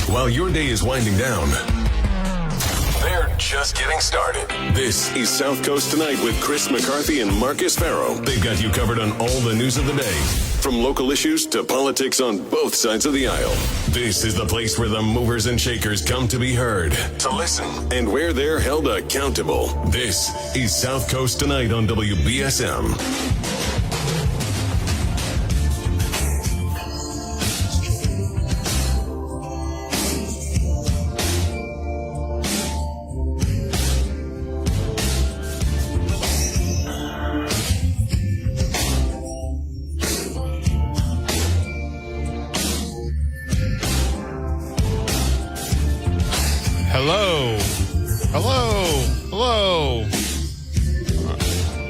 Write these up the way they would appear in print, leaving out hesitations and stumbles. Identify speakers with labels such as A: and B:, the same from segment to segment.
A: while your day is winding down. They're just getting started. This is South Coast Tonight with Chris McCarthy and Marcus Farrow. They've got you covered on all the news of the day, from local issues to politics on both sides of the aisle. This is the place where the movers and shakers come to be heard, to listen, and where they're held accountable. This is South Coast Tonight on WBSM.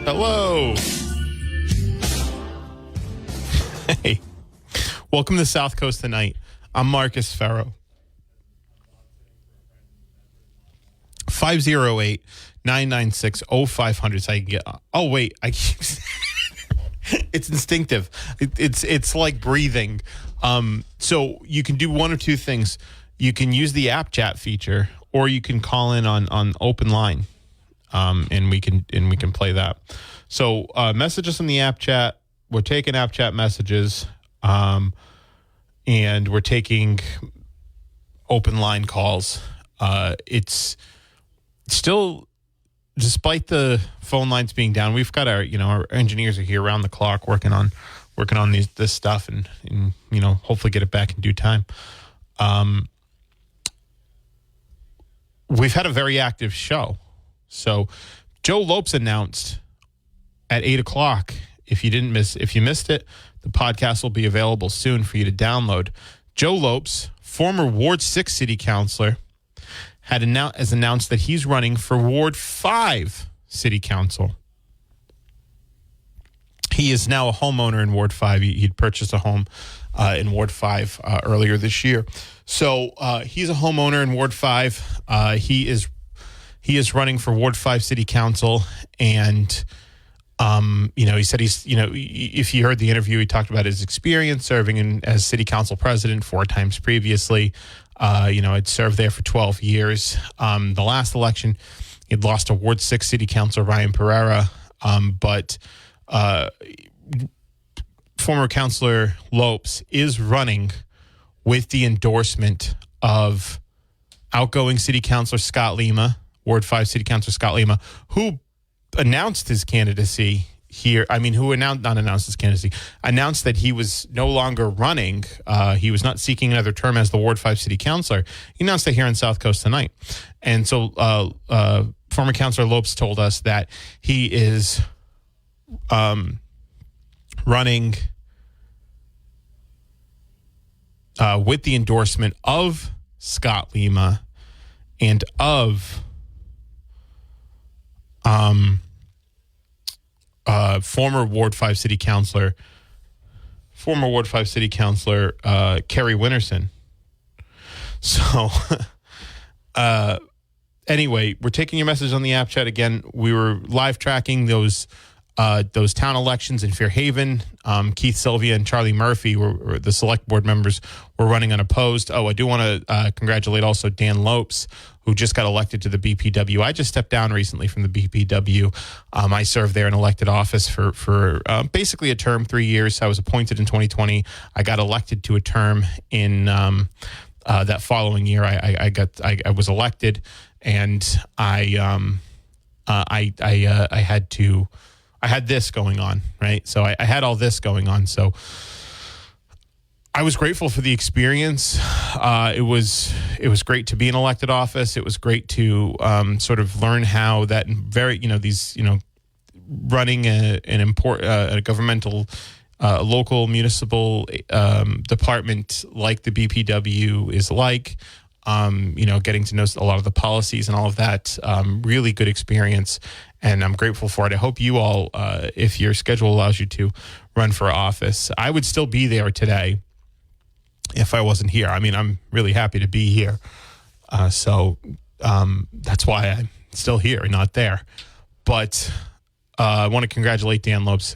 B: Hello. Hey, welcome to South Coast Tonight. I'm Marcus Farrow. 508-996-0500 so I can get... Oh, wait. It's instinctive. It's like breathing. So you can do one or two things. You can use the app chat feature, or you can call in on open line, and we can play that. So message us in the app chat. We're taking app chat messages, and we're taking open line calls. It's still, despite the phone lines being down, we've got our engineers are here around the clock working on this stuff, and hopefully get it back in due time. We've had a very active show. So Joe Lopes announced at 8:00. If you missed it, the podcast will be available soon for you to download. Joe Lopes, former Ward 6 city councilor, has announced that he's running for Ward 5 city council. He is now a homeowner in Ward 5. He'd purchased a home in Ward 5 earlier this year. So he's a homeowner in Ward 5. He is running for Ward 5 City Council, and he said if you heard the interview, he talked about his experience serving as City Council President 4 times previously. I'd served there for 12 years. The last election, he'd lost to Ward 6 City Councilor Ryan Pereira, but former Councilor Lopes is running with the endorsement of outgoing City Councilor Scott Lima, Ward 5 City Councilor Scott Lima, who announced his candidacy here. Announced that he was no longer running. He was not seeking another term as the Ward 5 City Councilor. He announced it here on South Coast Tonight. And so former Councilor Lopes told us that he is running with the endorsement of Scott Lima and of former Ward 5 City Councilor Kerry Winterson. So anyway, we're taking your message on the app chat again. We were live tracking those town elections in Fairhaven. Keith Sylvia and Charlie Murphy were the select board members were running unopposed. Oh, I do want to congratulate also Dan Lopes, who just got elected to the BPW. I just stepped down recently from the BPW. I served there in elected office for basically a term, 3 years. I was appointed in 2020. I got elected to a term in that following year. I was elected, and I had this going on, right? So I had all this going on. So I was grateful for the experience. It was great to be in elected office. It was great to sort of learn how that running a governmental, local municipal department like the BPW is like. Getting to know a lot of the policies and all of that. Really good experience, and I'm grateful for it. I hope you all, if your schedule allows you to, run for office. I would still be there today if I wasn't here. I mean, I'm really happy to be here. So that's why I'm still here and not there. But I want to congratulate Dan Lopes.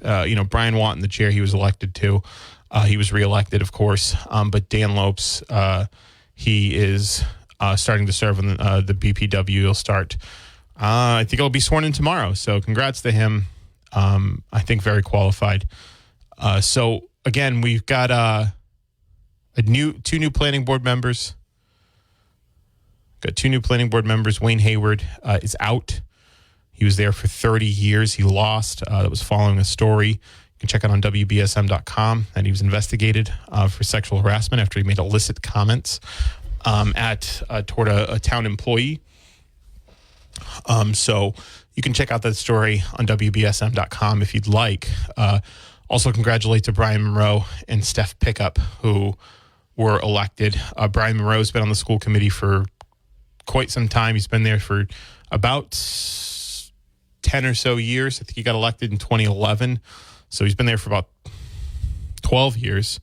B: Brian Watt in the chair he was elected to. He was reelected, of course. But Dan Lopes, he is starting to serve on the BPW. He'll start, I think he'll be sworn in tomorrow. So congrats to him. I think very qualified. So again, we've got two new planning board members. Got 2 new planning board members. Wayne Hayward is out. He was there for 30 years. He lost. That was following a story. You can check out on WBSM.com that he was investigated for sexual harassment after he made illicit comments toward a town employee. So you can check out that story on WBSM.com if you'd like. Also congratulate to Brian Monroe and Steph Pickup, who were elected. Brian Monroe's been on the school committee for quite some time. He's been there for about 10 or so years. I think he got elected in 2011. So he's been there for about 12 years.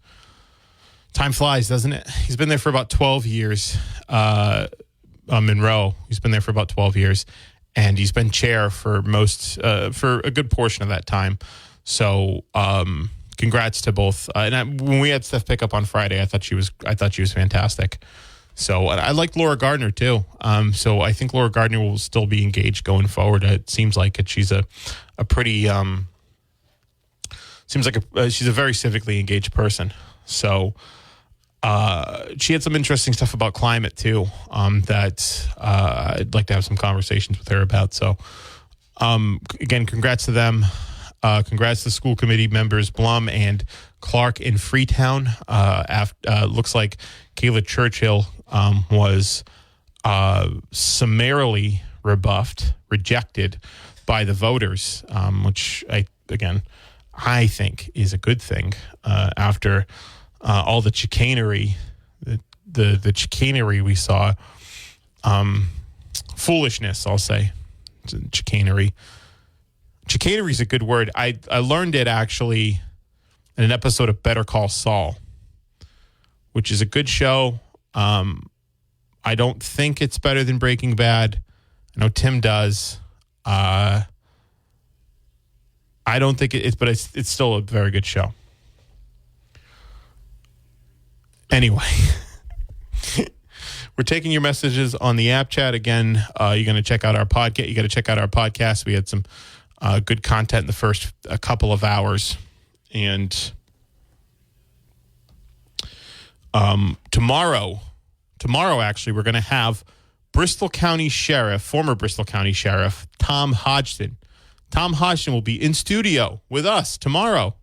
B: Time flies, doesn't it? He's been there for about 12 years. Monroe, he's been there for about 12 years. And he's been chair for for a good portion of that time. So congrats to both. When we had Steph Pickup on Friday, I thought she was fantastic. So I like Laura Gardner too. So I think Laura Gardner will still be engaged going forward. It seems like it. She's a pretty she's a very civically engaged person. So she had some interesting stuff about climate too. That I'd like to have some conversations with her about. So again, congrats to them. Congrats to school committee members Blum and Clark in Freetown. Looks like Kayla Churchill was summarily rejected by the voters, which I think is a good thing after all the chicanery, the chicanery we saw, foolishness, I'll say, chicanery. Chicanery is a good word. I learned it actually in an episode of Better Call Saul, which is a good show. I don't think it's better than Breaking Bad. I know Tim does. I don't think but it's still a very good show. Anyway, we're taking your messages on the app chat again. You're going to check out our podcast. You got to check out our podcast. We had some good content in the first couple of hours. And tomorrow, actually, we're going to have former Bristol County Sheriff, Tom Hodgson. Tom Hodgson will be in studio with us tomorrow.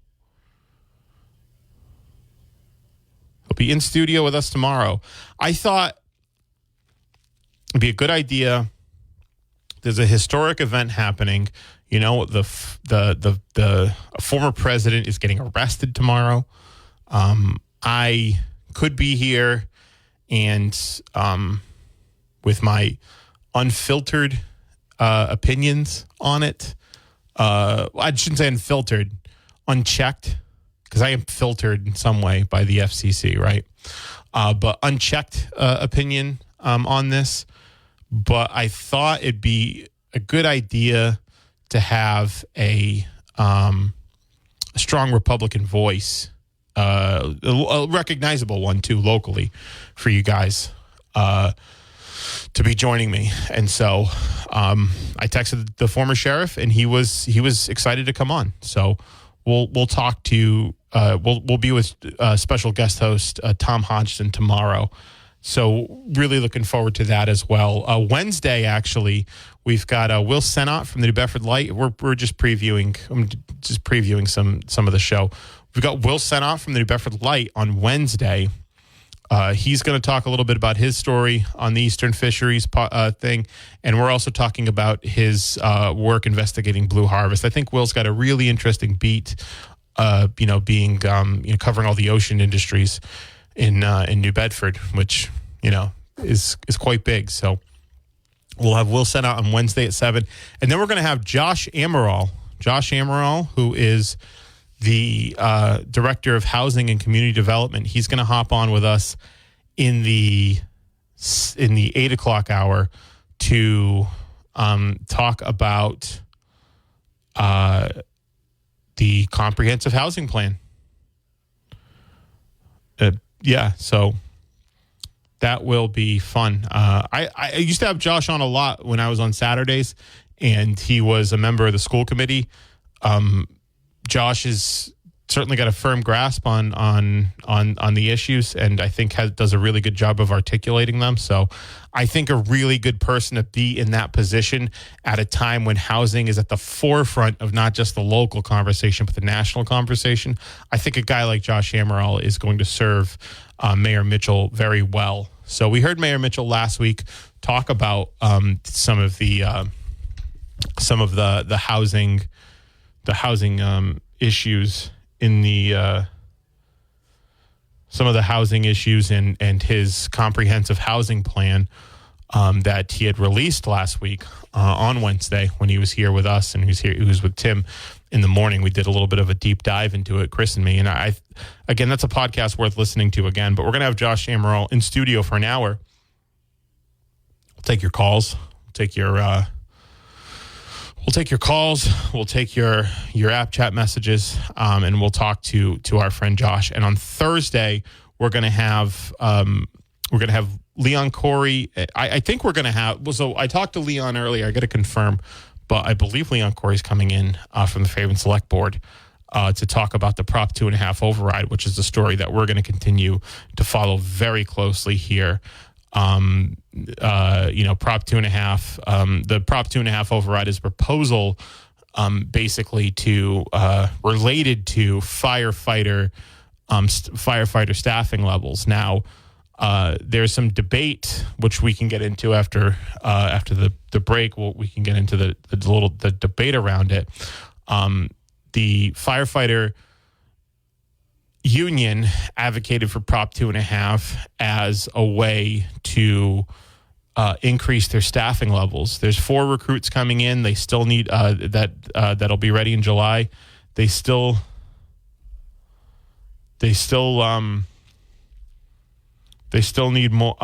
B: He'll be in studio with us tomorrow. I thought it'd be a good idea. There's a historic event happening. You know, the former president is getting arrested tomorrow. I could be here and with my unfiltered opinions on it. I shouldn't say unfiltered, unchecked, because I am filtered in some way by the FCC, right? But unchecked opinion on this. But I thought it'd be a good idea to have a strong Republican voice, a recognizable one too locally for you guys to be joining me. And so I texted the former sheriff, and he was excited to come on. So we'll talk to we'll be with special guest host Tom Hodgson tomorrow. So really looking forward to that as well. Wednesday, actually, we've got Will Senott from the New Bedford Light. We're just previewing. I'm just previewing some of the show. We've got Will Senott from the New Bedford Light on Wednesday. He's going to talk a little bit about his story on the Eastern Fisheries thing, and we're also talking about his work investigating Blue Harvest. I think Will's got a really interesting beat, being covering all the ocean industries in New Bedford, which is quite big. So we'll have Will Senott on Wednesday at 7, and then we're going to have Josh Amaral, who is the director of housing and community development. He's going to hop on with us in the 8 o'clock hour to talk about the comprehensive housing plan. So That will be fun. I used to have Josh on a lot when I was on Saturdays, and he was a member of the school committee. Josh has certainly got a firm grasp on the issues, and I think does a really good job of articulating them. So I think a really good person to be in that position at a time when housing is at the forefront of not just the local conversation, but the national conversation. I think a guy like Josh Amaral is going to serve Mayor Mitchell very well. So we heard Mayor Mitchell last week talk about some of the housing issues in the some of the housing issues and his comprehensive housing plan that he had released last week on Wednesday when he was here with us, and he was with Tim in the morning. We did a little bit of a deep dive into it, Chris and me, and again, that's a podcast worth listening to again. But we're gonna have Josh Amaral in studio for an hour. We'll take your calls. We'll take your calls. We'll take your app chat messages, and we'll talk to our friend Josh. And on Thursday, we're gonna have Leon Corey. I think we're gonna have. So I talked to Leon earlier. I got to confirm, but I believe Leon Corey's coming in from the Fairhaven Select Board to talk about the Prop 2.5 override, which is the story that we're going to continue to follow very closely here. Prop 2.5, the Prop 2.5 override is a proposal basically related to firefighter staffing levels. Now, there's some debate, which we can get into after the break. We can get into the debate around it. The firefighter union advocated for Prop 2.5 as a way to increase their staffing levels. There's 4 recruits coming in. They still need that'll be ready in July. They still need more.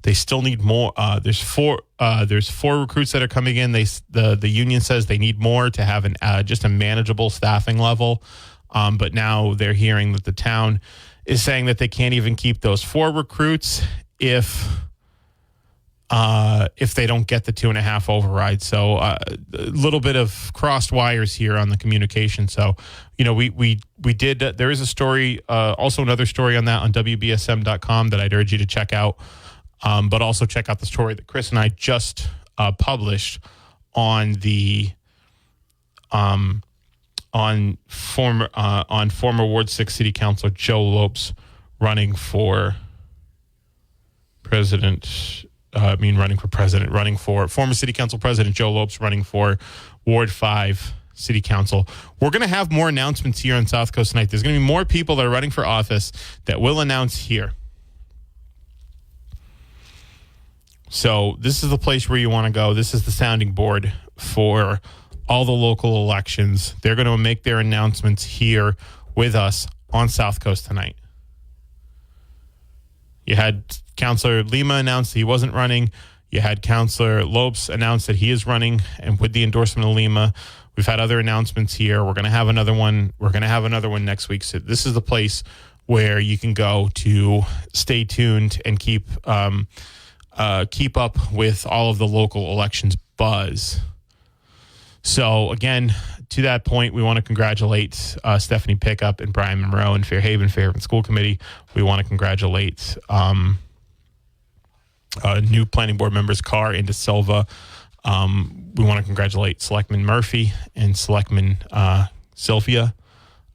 B: They still need more. There's 4 recruits that are coming in. The union says they need more to have just a manageable staffing level. But now they're hearing that the town is saying that they can't even keep those 4 recruits if they don't get the 2.5 override. So a little bit of crossed wires here on the communication. So, we did, there is a story, also another story on that on WBSM.com that I'd urge you to check out. But also check out the story that Chris and I just published on former Ward 6 City Councilor Joe Lopes running for president. Running for former City Council President Joe Lopes running for Ward 5 City Council. We're going to have more announcements here on South Coast tonight. There's going to be more people that are running for office that will announce here. So this is the place where you want to go. This is the sounding board for all the local elections. They're going to make their announcements here with us on South Coast tonight. You had Councillor Lima announce that he wasn't running. You had Councillor Lopes announce that he is running, and with the endorsement of Lima. We've had other announcements here. We're going to have another one. We're going to have another one next week. So this is the place where you can go to stay tuned and keep up with all of the local elections buzz. So again, to that point, we want to congratulate Stephanie Pickup and Brian Monroe and Fairhaven School Committee. We want to congratulate new planning board members Carr and De Silva. We want to congratulate Selectman Murphy and Selectman Sylvia.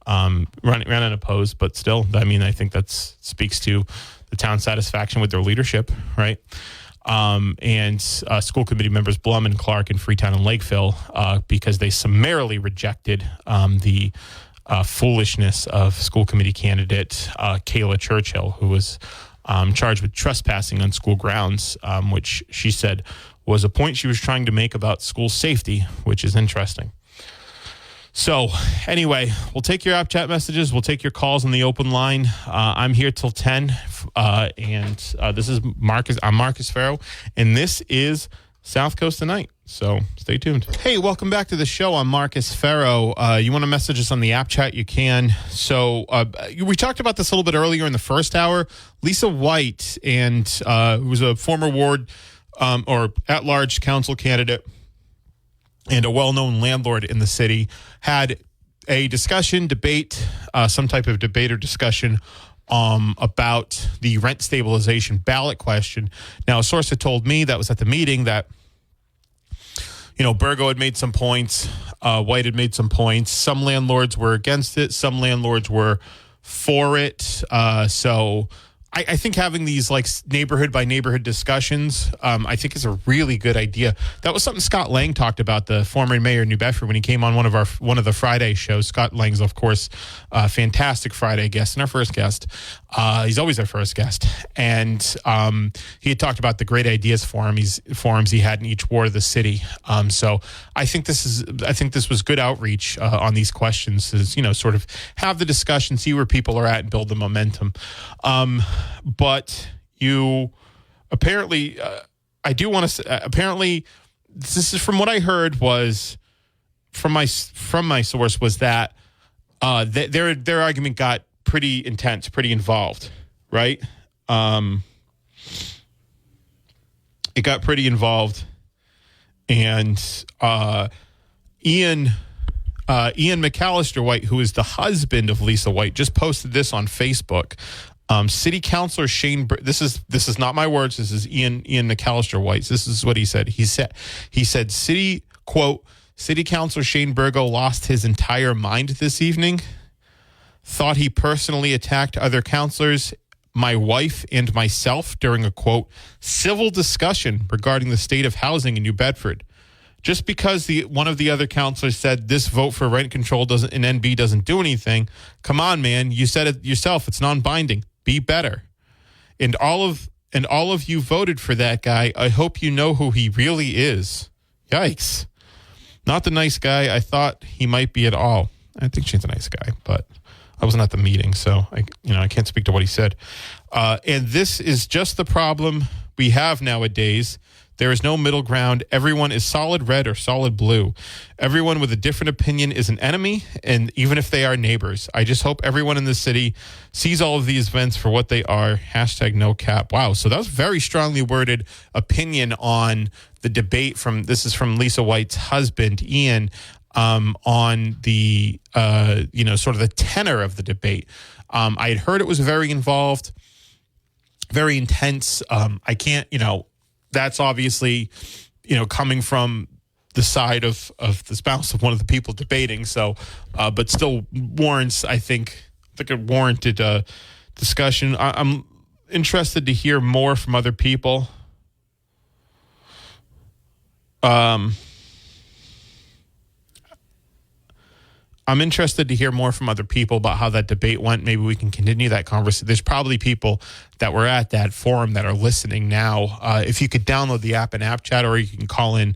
B: Ran unopposed, but still, I think that speaks to the town's satisfaction with their leadership, right? And school committee members Blum and Clark in Freetown and Lakeville because they summarily rejected the foolishness of school committee candidate Kayla Churchill, who was charged with trespassing on school grounds, which she said was a point she was trying to make about school safety, which is interesting. So anyway, we'll take your app chat messages. We'll take your calls on the open line. I'm here till 10, and this is Marcus. I'm Marcus Farrow, and this is South Coast Tonight. So stay tuned. Hey, welcome back to the show. I'm Marcus Farrow. You want to message us on the app chat? You can. So we talked about this a little bit earlier in the first hour. Lisa White, and who was a former ward or at-large council candidate and a well-known landlord in the city, had a debate, some type of debate or discussion about the rent stabilization ballot question. Now, a source had told me that was at the meeting that, Burgo had made some points. White had made some points. Some landlords were against it. Some landlords were for it. So I think having these like neighborhood by neighborhood discussions, I think is a really good idea. That was something Scott Lang talked about, the former mayor of New Bedford, when he came on one of the Friday shows. Scott Lang's, of course, a fantastic Friday guest and our first guest. He's always our first guest, and he had talked about the great ideas forums he had in each ward of the city. So I think this was good outreach on these questions. Is sort of have the discussion, see where people are at, and build the momentum. But you apparently, I do want to. Apparently, this is from what I heard was from my source was that their argument got pretty intense, pretty involved, right? It got pretty involved, and Ian McAllister White, who is the husband of Lisa White, just posted this on Facebook. City Councilor Shane, this is not my words. This is Ian McAllister White. This is what he said. He said, City Councilor Shane Burgo lost his entire mind this evening. Thought he personally attacked other councilors, my wife and myself during a, quote, civil discussion regarding the state of housing in New Bedford. Just because one of the other councilors said this vote for rent control in NB doesn't do anything. Come on, man. You said it yourself. It's non-binding. Be better. And all of you voted for that guy. I hope you know who he really is. Yikes. Not the nice guy I thought he might be at all. I think she's a nice guy, but I wasn't at the meeting, so I can't speak to what he said. And this is just the problem we have nowadays. There is no middle ground. Everyone is solid red or solid blue. Everyone with a different opinion is an enemy, and even if they are neighbors. I just hope everyone in the city sees all of these events for what they are. #NoCap. Wow, so that was very strongly worded opinion on the debate this is from Lisa White's husband, Ian, on the, sort of the tenor of the debate. I had heard it was very involved, very intense. I can't, that's obviously, coming from the side of the spouse of one of the people debating. So, but still warrants, I think it warranted a discussion. I'm interested to hear more from other people. I'm interested to hear more from other people about how that debate went. Maybe we can continue that conversation. There's probably people that were at that forum that are listening now. If you could download the app and app chat, or you can call in.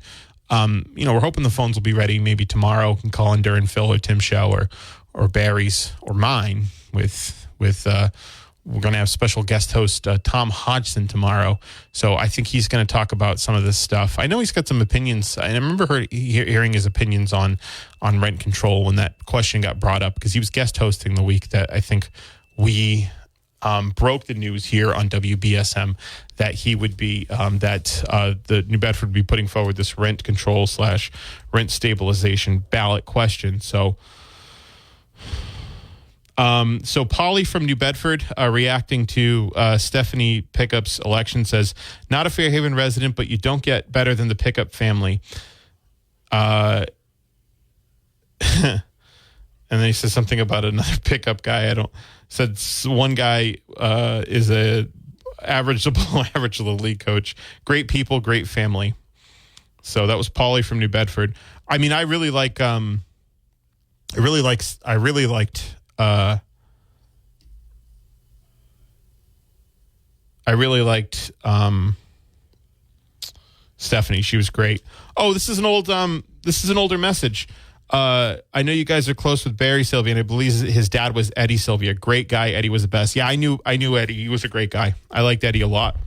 B: We're hoping the phones will be ready maybe tomorrow. You can call in during Phil or Tim's show or Barry's or mine with we're going to have special guest host Tom Hodgson tomorrow. So I think he's going to talk about some of this stuff. I know he's got some opinions. I remember hearing his opinions on rent control when that question got brought up, because he was guest hosting the week that I think we broke the news here on WBSM that he would be, the New Bedford would be putting forward this rent control / rent stabilization ballot question. So Polly from New Bedford, reacting to Stephanie Pickup's election, says, not a Fairhaven resident, but you don't get better than the Pickup family. And then he says something about another pickup guy. Said one guy is a average to below average to the league coach. Great people, great family. So that was Polly from New Bedford. I mean, I really liked Stephanie. She was great. Oh, this is an older message. I know you guys are close with Barry Sylvia, and I believe his dad was Eddie Sylvia. Great guy. Eddie was the best. Yeah, I knew Eddie. He was a great guy. I liked Eddie a lot.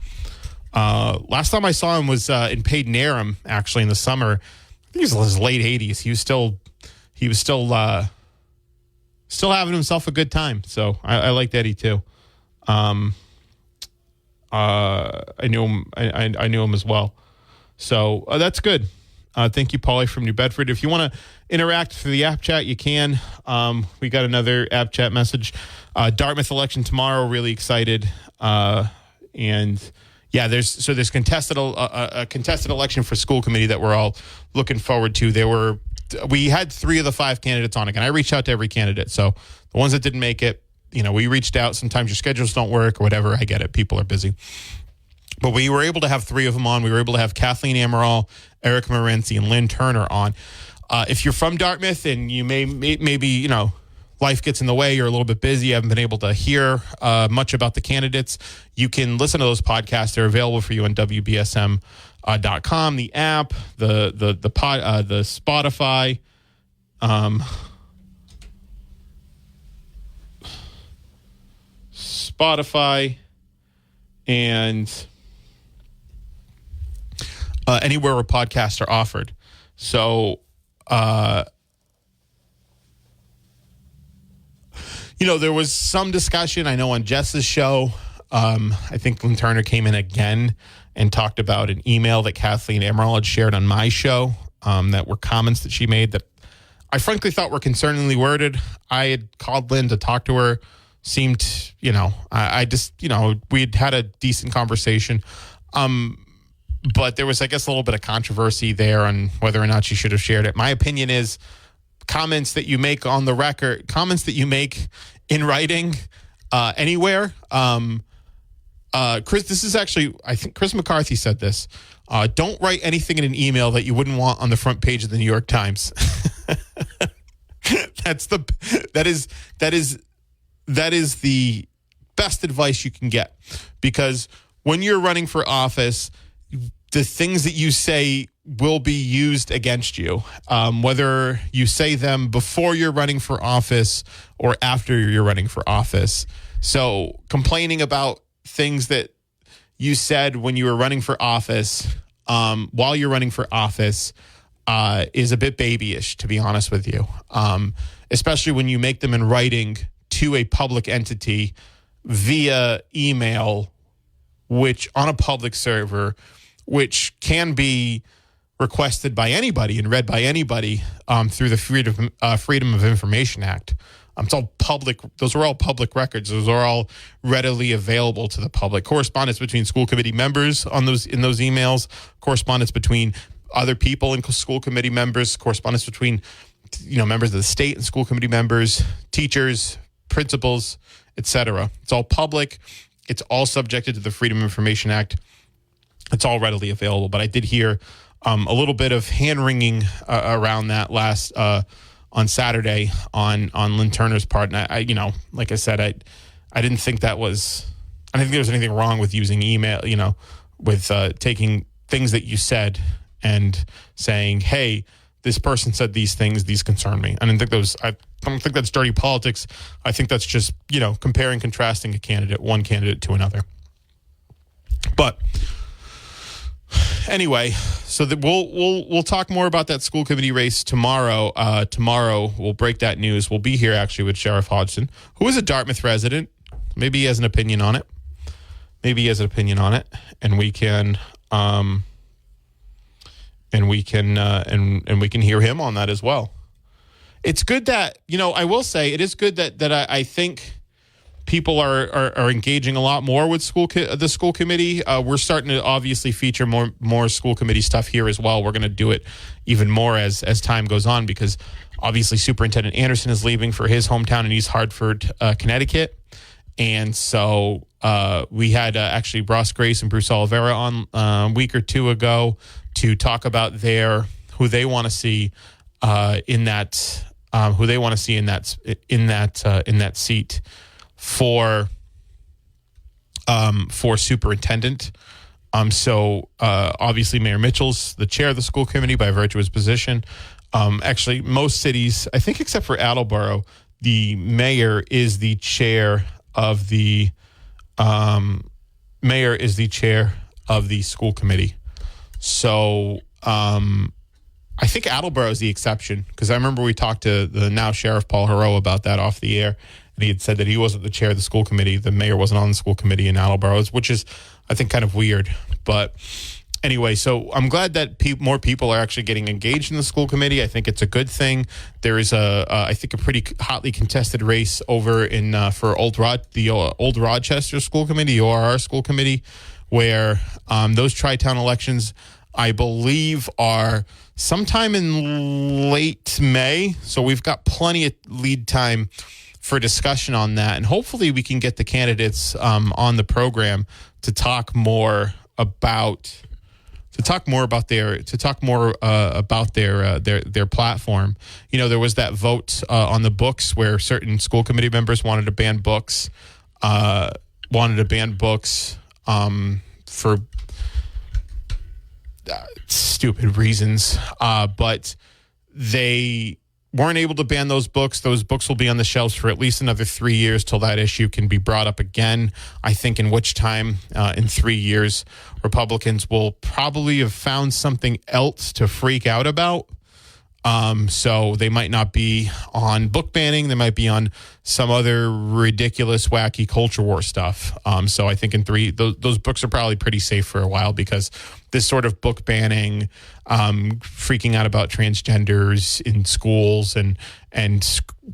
B: Last time I saw him was in Paden Aram, actually, in the summer. I think he was in his late 80s. He was still having himself a good time. So I liked Eddie too. I knew him. I knew him as well. So that's good. Thank you, Paulie from New Bedford. If you want to interact through the app chat, you can. We got another app chat message. Dartmouth election tomorrow. Really excited. And yeah, there's contested a contested election for school committee that we're all looking forward to. We had 3 of the 5 candidates on again. I reached out to every candidate. So the ones that didn't make it, we reached out. Sometimes your schedules don't work or whatever. I get it. People are busy. But we were able to have 3 of them on. We were able to have Kathleen Amaral, Eric Morency, and Lynn Turner on. If you're from Dartmouth and you maybe life gets in the way, you're a little bit busy, you haven't been able to hear much about the candidates, you can listen to those podcasts. They're available for you on WBSM.com, the app, the Spotify, and anywhere where podcasts are offered. So, there was some discussion, I know, on Jess's show. I think Lynn Turner came in again and talked about an email that Kathleen Amaral had shared on my show that were comments that she made that I frankly thought were concerningly worded. I had called Lynn to talk to her. Seemed, I just, we'd had a decent conversation. But there was, I guess, a little bit of controversy there on whether or not she should have shared it. My opinion is comments that you make on the record, comments that you make in writing anywhere. Chris, this is actually, I think Chris McCarthy said this. Don't write anything in an email that you wouldn't want on the front page of the New York Times. That is the best advice you can get, because when you're running for office, the things that you say will be used against you, whether you say them before you're running for office or after you're running for office. So complaining about things that you said when you were running for office, while you're running for office, is a bit babyish, to be honest with you, especially when you make them in writing to a public entity via email, which on a public server, which can be requested by anybody and read by anybody through the Freedom of Information Act. It's all public. Those are all public records. Those are all readily available to the public. Correspondence between school committee members in those emails, correspondence between other people and school committee members, correspondence between members of the state and school committee members, teachers, principals, etc. It's all public. It's all subjected to the Freedom of Information Act. It's all readily available. But I did hear a little bit of hand-wringing around that last on Saturday on Lynn Turner's part. And I like I said, I didn't think there was anything wrong with using email, with taking things that you said and saying, hey, this person said these things, these concern me. I don't think that's dirty politics. I think that's just, comparing, contrasting one candidate to another. But anyway, so that we'll talk more about that school committee race tomorrow. Tomorrow we'll break that news. We'll be here actually with Sheriff Hodgson, who is a Dartmouth resident. Maybe he has an opinion on it. And we can we can hear him on that as well. It's good that, I will say it is good that I think people are engaging a lot more with the school committee. We're starting to obviously feature more school committee stuff here as well. We're going to do it even more as time goes on, because obviously Superintendent Anderson is leaving for his hometown in East Hartford, Connecticut. And so we had actually Ross Grace and Bruce Oliveira on a week or two ago to talk about who they want to see in that seat for superintendent. So obviously Mayor Mitchell's the chair of the school committee by virtue of his position. Actually, most cities, I think except for Attleboro, the mayor is the chair of the of the school committee. So I think Attleboro is the exception, because I remember we talked to the now Sheriff Paul Heroux about that off the air, and he had said that he wasn't the chair of the school committee. The mayor wasn't on the school committee in Attleboro, which is, I think, kind of weird. But anyway, so I'm glad that more people are actually getting engaged in the school committee. I think it's a good thing. There is I think, a pretty hotly contested race over in for the Old Rochester School Committee, the ORR School Committee, where those tri-town elections, I believe, are sometime in late May. So we've got plenty of lead time for discussion on that, and hopefully we can get the candidates on the program to talk more about their platform. You know, there was that vote on the books where certain school committee members wanted to ban books, for stupid reasons, but they weren't able to ban those books. Those books will be on the shelves for at least another 3 years till that issue can be brought up again. I think in which time, in 3 years, Republicans will probably have found something else to freak out about. So they might not be on book banning. They might be on some other ridiculous, wacky culture war stuff. So I think in those books are probably pretty safe for a while, because this sort of book banning, freaking out about transgenders in schools and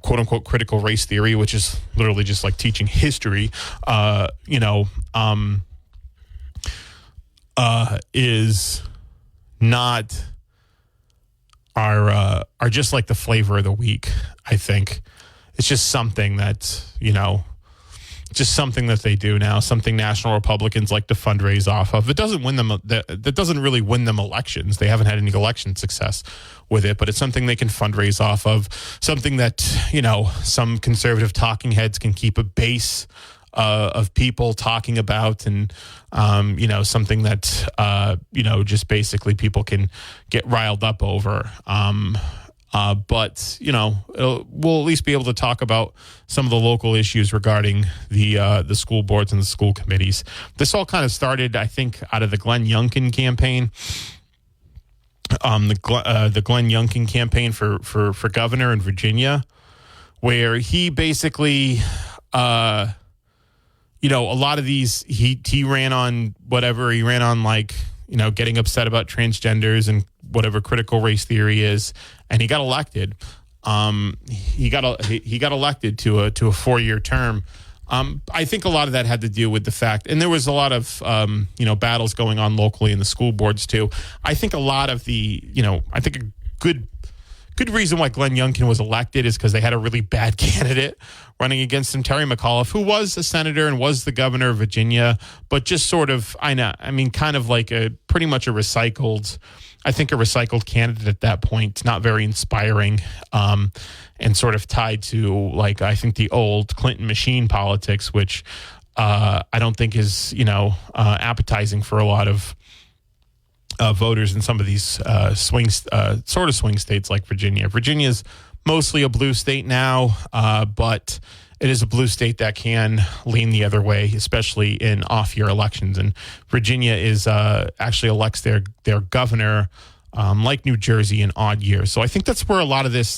B: quote unquote critical race theory, which is literally just like teaching history, is not are just like the flavor of the week. I think it's just something that, just something that they do now, something national Republicans like to fundraise off of. It doesn't win them, that doesn't really win them elections. They haven't had any election success with it, but it's something they can fundraise off of, something that, some conservative talking heads can keep a base of people talking about, and something that just basically people can get riled up over. But we'll at least be able to talk about some of the local issues regarding the school boards and the school committees. This all kind of started, I think, out of the Glenn Youngkin campaign. The Glenn Youngkin campaign for governor in Virginia, where he basically a lot of these, he ran on whatever, he ran on getting upset about transgenders and whatever critical race theory is, and he got elected. He got elected to a 4-year term. I think a lot of that had to do with the fact, and there was a lot of battles going on locally in the school boards too. I think a lot of the I think a good reason why Glenn Youngkin was elected is because they had a really bad candidate running against him, Terry McAuliffe, who was a senator and was the governor of Virginia, but just sort of, kind of like pretty much a recycled candidate at that point, not very inspiring, and sort of tied to, I think the old Clinton machine politics, which I don't think is, appetizing for a lot of voters in some of these swing states like Virginia. Virginia's mostly a blue state now, but it is a blue state that can lean the other way, especially in off-year elections. And Virginia is actually elects their governor, like New Jersey, in odd years. So I think that's where a lot of this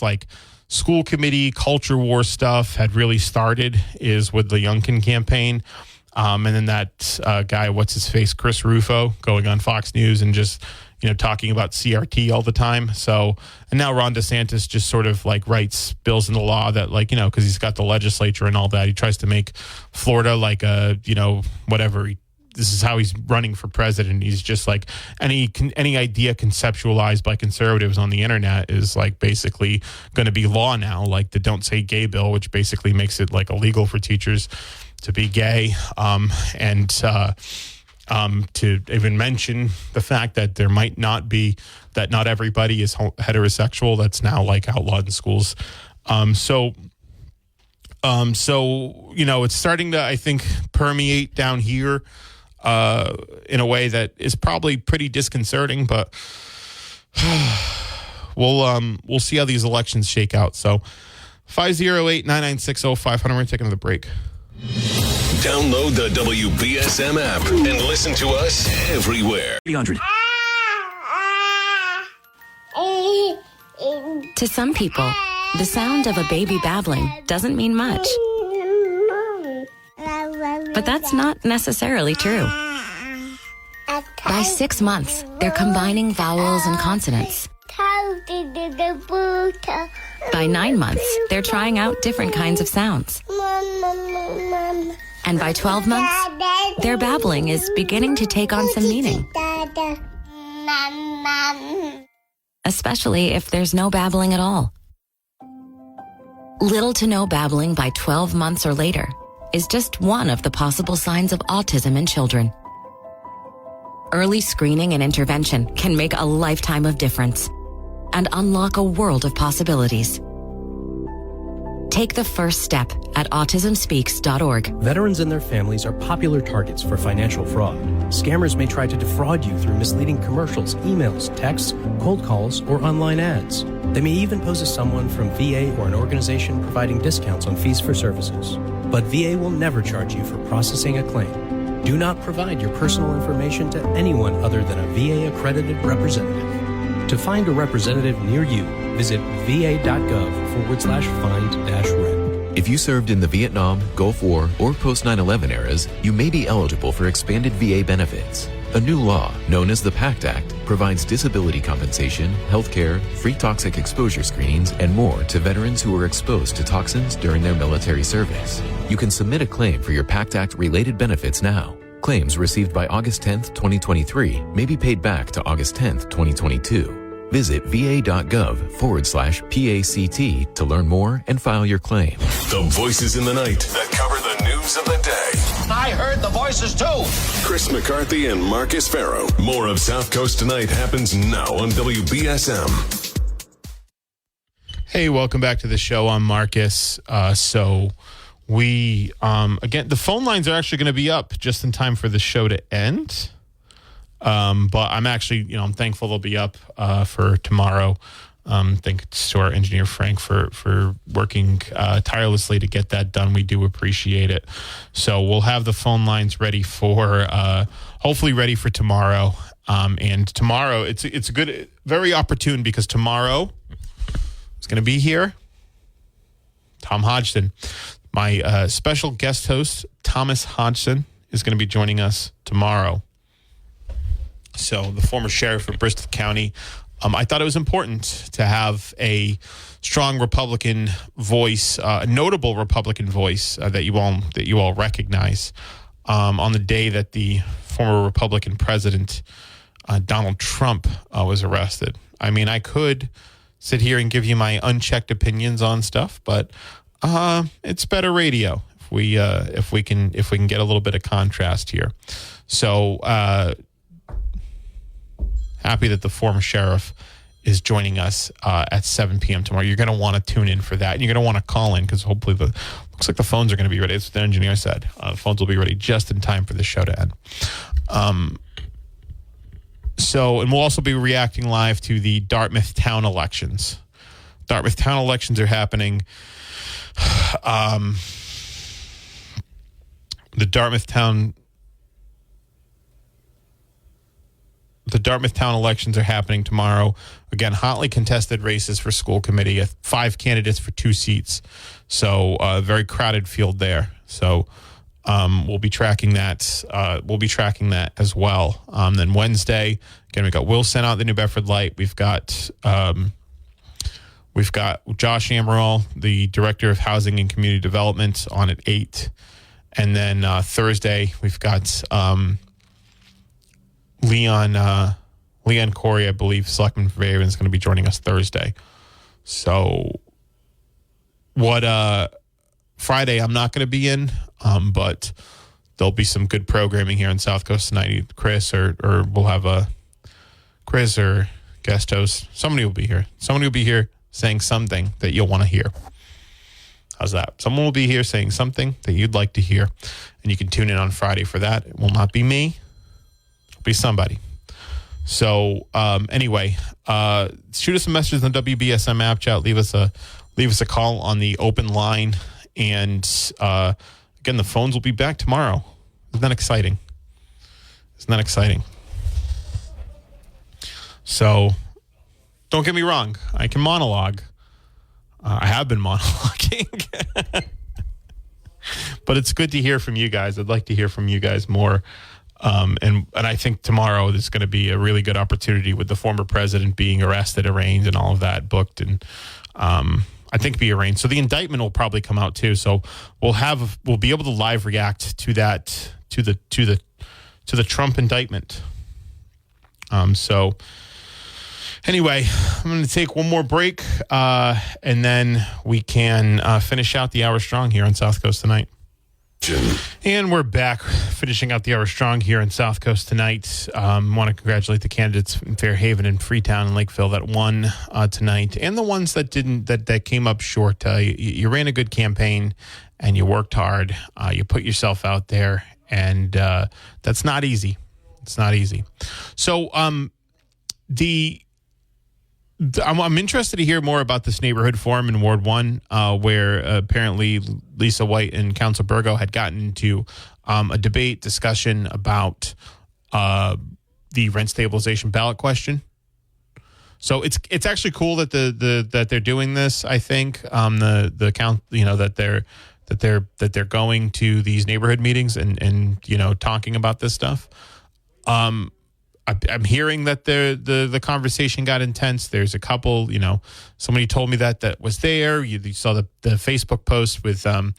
B: school committee culture war stuff had really started, is with the Youngkin campaign. And then that guy, what's his face, Chris Rufo, going on Fox News and just, talking about CRT all the time. So, and now Ron DeSantis just sort of writes bills into law that because he's got the legislature and all that, he tries to make Florida whatever. This is how he's running for president. He's just any idea conceptualized by conservatives on the internet is basically going to be law now, the Don't Say Gay bill, which basically makes it illegal for teachers to be gay, and to even mention the fact that there might not be, that not everybody is heterosexual. That's now outlawed in schools. So it's starting to, I think, permeate down here in a way that is probably pretty disconcerting, but we'll see how these elections shake out. So 508-9960-500. We're taking another break.
A: Download the WBSM app and listen to us everywhere.
C: 300.
D: To some people, the sound of a baby babbling doesn't mean much. But that's not necessarily true. By 6 months, they're combining vowels and consonants. By 9 months, they're trying out different kinds of sounds. And by 12 months, their babbling is beginning to take on some meaning. Especially if there's no babbling at all. Little to no babbling by 12 months or later is just one of the possible signs of autism in children. Early screening and intervention can make a lifetime of difference and unlock a world of possibilities. Take the first step at autismspeaks.org.
E: Veterans and their families are popular targets for financial fraud. Scammers may try to defraud you through misleading commercials, emails, texts, cold calls, or online ads. They may even pose as someone from VA or an organization providing discounts on fees for services. But VA will never charge you for processing a claim. Do not provide your personal information to anyone other than a VA-accredited representative. To find a representative near you, visit va.gov/find-rep.
F: If you served in the Vietnam, Gulf War, or post-9/11 eras, you may be eligible for expanded VA benefits. A new law, known as the PACT Act, provides disability compensation, health care, free toxic exposure screenings, and more to veterans who were exposed to toxins during their military service. You can submit a claim for your PACT Act-related benefits now. Claims received by August 10th, 2023 may be paid back to August 10th, 2022. Visit va.gov/PACT to learn more and file your claim.
A: The voices in the night that cover the news of the day.
C: I heard the voices too.
A: Chris McCarthy and Marcus Farrow. More of South Coast Tonight happens now on WBSM.
B: Hey, welcome back to the show. I'm Marcus. We again, the phone lines are actually going to be up just in time for the show to end. But I'm actually, I'm thankful they'll be up for tomorrow. Thanks to our engineer Frank for working tirelessly to get that done. We do appreciate it. So we'll have the phone lines ready for hopefully ready for tomorrow. And tomorrow it's a good, very opportune, because tomorrow is going to be here Tom Hodgson. My special guest host, Thomas Hodgson, is going to be joining us tomorrow. So the former sheriff of Bristol County, I thought it was important to have a strong Republican voice, a notable Republican voice that you all recognize on the day that the former Republican president, Donald Trump, was arrested. I mean, I could sit here and give you my unchecked opinions on stuff, but it's better radio if we can get a little bit of contrast here. So happy that the former sheriff is joining us at 7 p.m. tomorrow. You're going to want to tune in for that. And you're going to want to call in, because hopefully looks like the phones are going to be ready. That's what the engineer said. The phones will be ready just in time for the show to end. And we'll also be reacting live to the Dartmouth town elections. Dartmouth town elections are happening. The Dartmouth town elections are happening tomorrow. Again, hotly contested races for school committee. 5 candidates for 2 seats. So a very crowded field there. So we'll be tracking that. We'll be tracking that as well. Then Wednesday, again, we've got Will sent out the New Bedford Light. We've got Josh Amaral, the Director of Housing and Community Development, on at 8. And then Thursday, we've got Leon Corey, I believe, Selectman for Avon, is going to be joining us Thursday. So Friday I'm not going to be in, but there'll be some good programming here on South Coast tonight. Chris or we'll have a Chris or guest host. Somebody will be here. Somebody will be here saying something that you'll want to hear. How's that? Someone will be here saying something that you'd like to hear, and you can tune in on Friday for that. It will not be me. It'll be somebody. So anyway, shoot us a message on the WBSM app chat. Leave us a call on the open line. And again, the phones will be back tomorrow. Isn't that exciting? So don't get me wrong. I can monologue. I have been monologuing. But it's good to hear from you guys. I'd like to hear from you guys more. And I think tomorrow is going to be a really good opportunity with the former president being arrested, arraigned, and all of that booked, and I think be arraigned. So the indictment will probably come out too. So we'll be able to live react to that, to the Trump indictment. So anyway, I'm going to take one more break, and then we can finish out the hour strong here on South Coast Tonight. And we're back, finishing out the hour strong here in South Coast Tonight. Want to congratulate the candidates in Fairhaven and Freetown and Lakeville that won tonight, and the ones that didn't, that came up short. You ran a good campaign, and you worked hard. You put yourself out there, and that's not easy. It's not easy. So I'm interested to hear more about this neighborhood forum in Ward 1, where apparently Lisa White and Council Burgo had gotten into a debate discussion about the rent stabilization ballot question. So it's actually cool that that they're doing this. I think the count, that they're going to these neighborhood meetings and talking about this stuff. I'm hearing that the conversation got intense. There's a couple, somebody told me that was there. You saw the Facebook post with from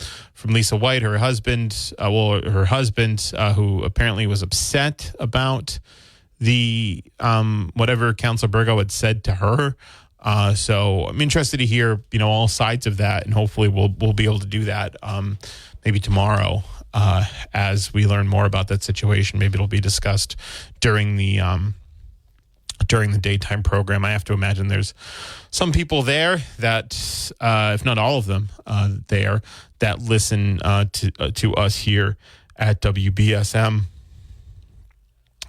B: Lisa White, her husband, who apparently was upset about the whatever Councilor Burgo had said to her. So I'm interested to hear, all sides of that, and hopefully we'll be able to do that maybe tomorrow. As we learn more about that situation, maybe it'll be discussed during the daytime program. I have to imagine there's some people there that, if not all of them, there that listen to us here at WBSM.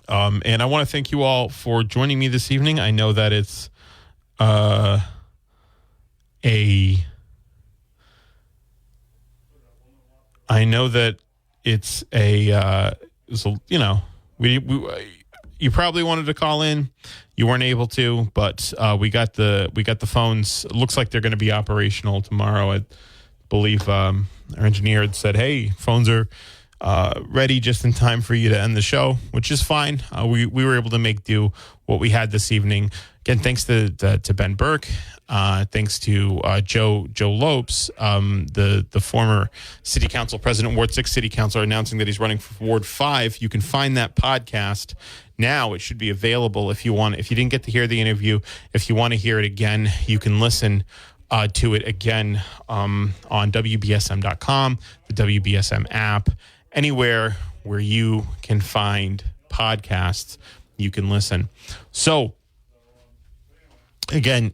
B: And I want to thank you all for joining me this evening. I know that it's you probably wanted to call in, you weren't able to, but we got the phones. It looks like they're going to be operational tomorrow. I believe our engineer had said, "Hey, phones are ready just in time for you to end the show," which is fine. We were able to make do what we had this evening. Again, thanks to Ben Burke. Thanks to Joe Lopes, the former city council president, Ward 6 city councilor, announcing that he's running for Ward 5. You can find that podcast now. It should be available if you want. If you didn't get to hear the interview, if you want to hear it again, you can listen to it again on WBSM.com, the WBSM app, anywhere where you can find podcasts, you can listen. So, again,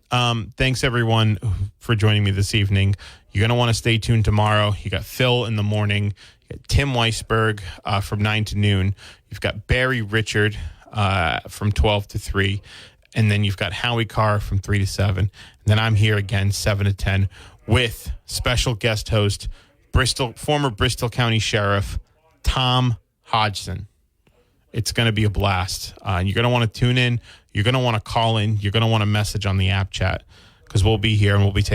B: thanks everyone for joining me this evening. You're going to want to stay tuned tomorrow. You got Phil in the morning. You got Tim Weisberg from 9 to noon. You've got Barry Richard from 12 to 3. And then you've got Howie Carr from 3 to 7. And then I'm here again, 7 to 10, with special guest host, former Bristol County Sheriff, Tom Hodgson. It's going to be a blast. And you're going to want to tune in. You're going to want to call in. You're going to want to message on the app chat, because we'll be here and we'll be taking